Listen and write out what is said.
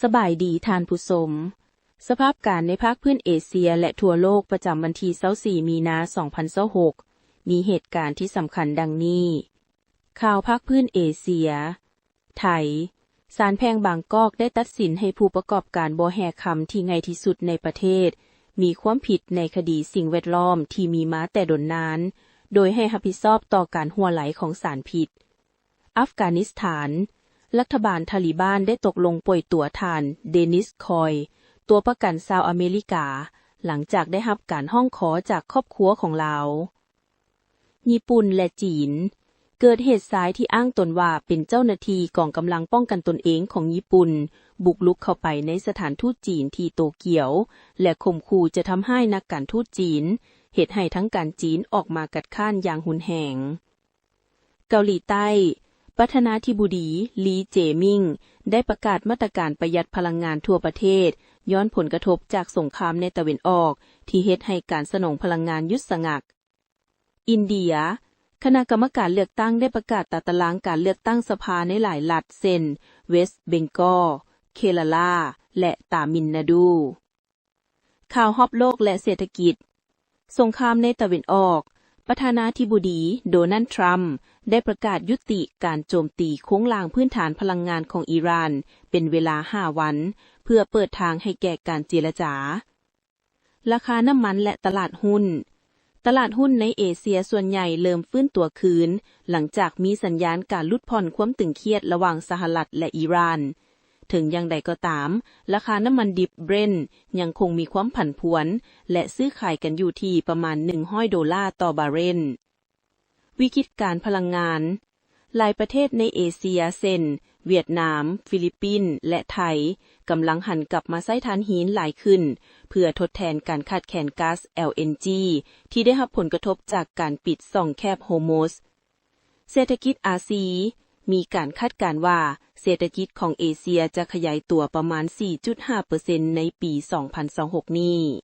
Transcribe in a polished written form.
สบายดีท่านผู้ชมสภาพการในภาคพื้นเอเชียและทั่วโลกประจำวันที่24มีนาคม2026มีเหตุการณ์ที่สำคัญดังนี้ข่าวภาคพื้นเอเชียไทยศาลแพ่งบางกอกได้ตัดสินให้ผู้ประกอบการบ่แห่คำที่ง่ายที่สุดในประเทศมีความผิดในคดีสิ่งแวดล้อมที่มีมาแต่ดนนานโดยให้รับผิดชอบต่อการหัวไหลของสารพิษอัฟกานิสถานรัฐบาลทาลิบานได้ตกลงปล่อยตัวท่านเดนิสคอยตัวประกันชาวอเมริกาหลังจากได้รับการห้องขอจากครอบครัวของลาวญี่ปุ่นและจีนเกิดเหตุซ้ายที่อ้างตนว่าเป็นเจ้าหน้าที่กองกำลังป้องกันตนเองของญี่ปุ่นบุกรุกเข้าไปในสถานทูตจีนที่โตเกียวและข่มขู่จะทำให้นักการทูตจีนเหตุให้ทั้งการจีนออกมากัดค้านอย่างหุนแหงเกาหลีใต้ประธานาธิบดีลีเจมิงได้ประกาศมาตรการประหยัดพลังงานทั่วประเทศย้อนผลกระทบจากสงครามในตะวันออกที่เฮ็ดให้การสนองพลังงานหยุดชะงักอินเดียคณะกรรมการเลือกตั้งได้ประกาศตัดตารางการเลือกตั้งสภาในหลายรัฐเช่นเวสต์เบงกอลเคราลาและตามิลนาดูข่าวฮอบโลกและเศรษฐกิจสงครามในตะวันออกประธานาธิบดีโดนัลด์ทรัมป์ได้ประกาศยุติการโจมตีโครงสร้างพื้นฐานพลังงานของอิหร่านเป็นเวลา5วันเพื่อเปิดทางให้แก่การเจรจาราคาน้ำมันและตลาดหุ้นในเอเชียส่วนใหญ่เริ่มฟื้นตัวคืนหลังจากมีสัญญาณการลดผ่อนความตึงเครียดระหว่างสหรัฐและอิหร่านถึงอย่างใดก็ตามราคาน้ำมันดิบเบรนท์ยังคงมีความผันผวนและซื้อขายกันอยู่ที่ประมาณ$100ต่อบาร์เรลวิกฤตการพลังงานหลายประเทศในเอเชียเช่นเวียดนามฟิลิปปินส์และไทยกำลังหันกลับมาใช้ถ่านหินหลายขึ้นเพื่อทดแทนการขาดแคลนก๊าซ LNG ที่ได้รับผลกระทบจากการปิดช่องแคบโฮร์มุซเศรษฐกิจอาเซียมีการคาดการณ์ว่าเศรษฐกิจของเอเชียจะขยายตัวประมาณ 4.5% ในปี 2026 นี้